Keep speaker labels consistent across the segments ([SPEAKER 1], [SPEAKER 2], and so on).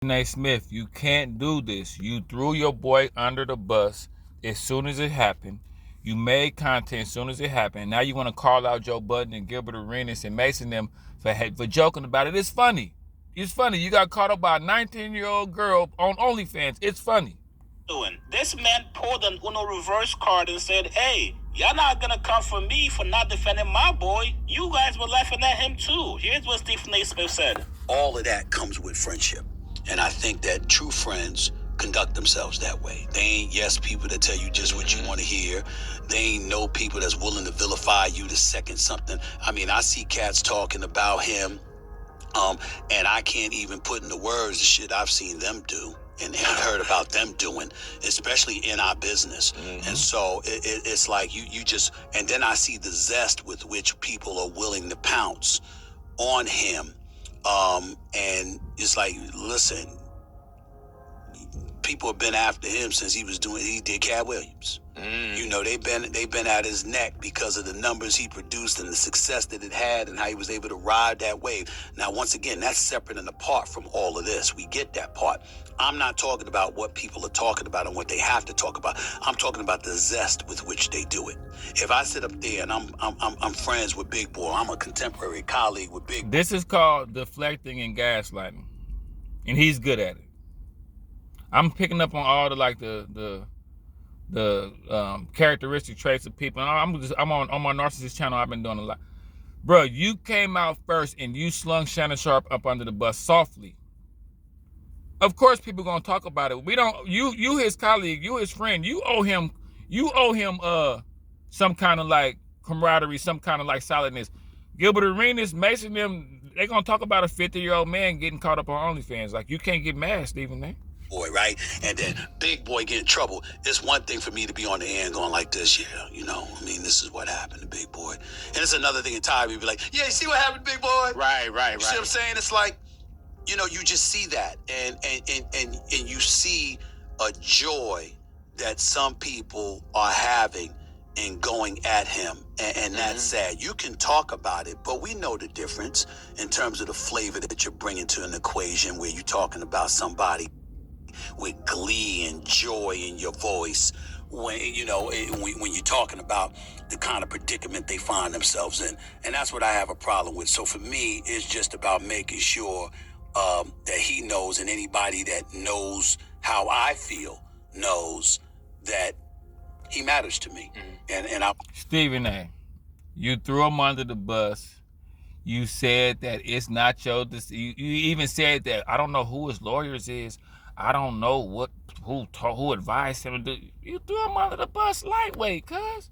[SPEAKER 1] A. Smith, you can't do this. You threw your boy under the bus as soon as it happened. You made content as soon as it happened. Now you want to call out Joe Budden and Gilbert Arenas and Mason them for joking about it. It's funny. It's funny. You got caught up by a 19-year-old girl on OnlyFans. It's funny.
[SPEAKER 2] This man pulled an Uno reverse card and said, hey, y'all not gonna come for me for not defending my boy. You guys were laughing at him too. Here's what Stephen A. Smith said.
[SPEAKER 3] All of that comes with friendship. And I think that true friends conduct themselves that way. They ain't yes people that tell you just what you want to hear. They ain't no people that's willing to vilify you to second something. I mean, I see cats talking about him, and I can't even put into words the shit I've seen them do and heard about them doing, especially in our business. And so it's like you just, and then I see the zest with which people are willing to pounce on him. And it's like, listen, people have been after him since he did Cat Williams. You know, they've been at his neck because of the numbers he produced and the success that it had and how he was able to ride that wave. Now, once again, that's separate and apart from all of this. We get that part. I'm not talking about what people are talking about and what they have to talk about. I'm talking about the zest with which they do it. If I sit up there and I'm friends with Big Boy, I'm a contemporary colleague with Big Boy.
[SPEAKER 1] This is called deflecting and gaslighting, and he's good at it. I'm picking up on all the characteristic traits of people. I'm on my narcissist channel. I've been doing a lot, bro. You came out first and you slung Shannon Sharpe up under the bus softly. Of course, people gonna talk about it. We don't. You his colleague. You his friend. You owe him. Some kind of like camaraderie. Some kind of like solidness. Gilbert Arenas, Mason, them. They gonna talk about a 50-year-old man getting caught up on OnlyFans. Like, you can't get mad, Stephen A.
[SPEAKER 3] Boy, right? And then Big Boy get in trouble. It's one thing for me to be on the end going like this, you know, I mean, this is what happened to Big Boy. And it's another thing in time, we'd be like, yeah, you see what happened to Big Boy?
[SPEAKER 2] Right.
[SPEAKER 3] You see what I'm saying? It's like, you know, you just see that. And you see a joy that some people are having in going at him. And that's sad. You can talk about it, but we know the difference in terms of the flavor that you're bringing to an equation where you're talking about somebody with glee and joy in your voice when you're talking about the kind of predicament they find themselves in. And that's what I have a problem with. So for me, it's just about making sure that he knows, and anybody that knows how I feel knows that he matters to me. And I
[SPEAKER 1] Stephen A., you threw him under the bus. You said that it's not your decision. You even said that, I don't know who his lawyers is. I don't know who advised him to do. You threw him under the bus lightweight, cuz.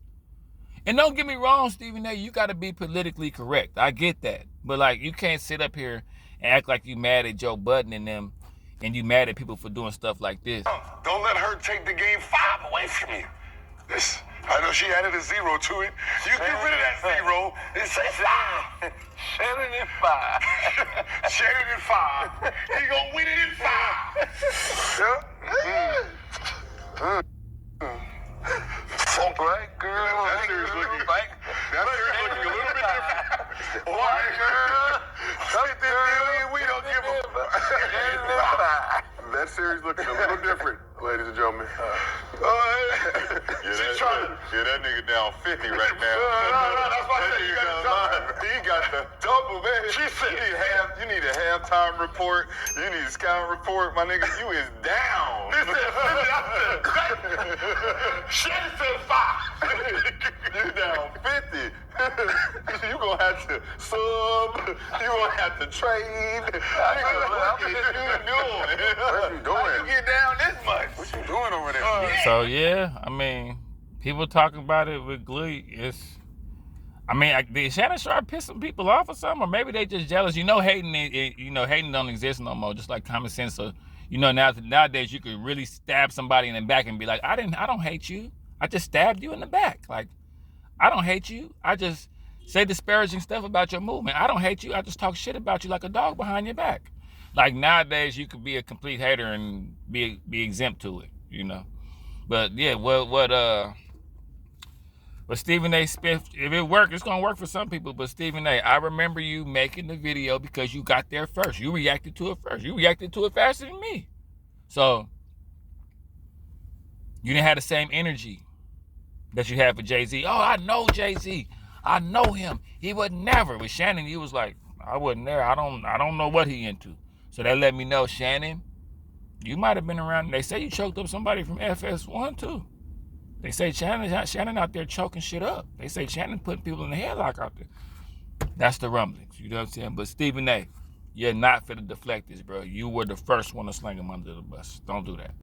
[SPEAKER 1] And don't get me wrong, Stephen A., you got to be politically correct. I get that. But, like, you can't sit up here and act like you mad at Joe Budden and them, and you mad at people for doing stuff like this.
[SPEAKER 4] Don't let her take the game 5 away from you. I know she added a 0 to it. You get rid of that 0 and say 5.
[SPEAKER 5] Shannon in 5.
[SPEAKER 4] Shannon in 5. He gonna win it in 5.
[SPEAKER 5] Funk right, girl.
[SPEAKER 4] That series looking a little bit different. White girl. 50 million, we don't give a That series looking a little different, ladies and gentlemen.
[SPEAKER 5] That nigga down 50 right now.
[SPEAKER 4] No, that's why I said you got the double, man.
[SPEAKER 5] She said you need a halftime report. You need a scouting report. My nigga, you is down.
[SPEAKER 4] Shannon said 5.
[SPEAKER 5] You down 50. You gonna have to sub. You gonna have to trade. What you doing?
[SPEAKER 4] How you get down this much?
[SPEAKER 5] What you doing over there?
[SPEAKER 1] So, yeah, I mean, people talking about it with glee. Did Shannon Sharpe piss some people off or something? Or maybe they just jealous. Hating don't exist no more, just like common sense. So, nowadays you could really stab somebody in the back and be like, I don't hate you. I just stabbed you in the back. Like, I don't hate you. I just say disparaging stuff about your movement. I don't hate you. I just talk shit about you like a dog behind your back. Like, nowadays you could be a complete hater and be exempt to it, But yeah, But Stephen A. Smith, if it works, it's gonna work for some people. But Stephen A., I remember you making the video because you got there first. You reacted to it first. You reacted to it faster than me. So you didn't have the same energy that you had for Jay-Z. Oh, I know Jay-Z. I know him. He would never. With Shannon, he was like, I wasn't there. I don't know what he into. So that let me know, Shannon, you might have been around. They say you choked up somebody from FS1 too. They say Shannon out there choking shit up. They say Shannon putting people in the headlock out there. That's the rumblings. You know what I'm saying? But Stephen A., you're not finna deflect this, bro. You were the first one to sling him under the bus. Don't do that.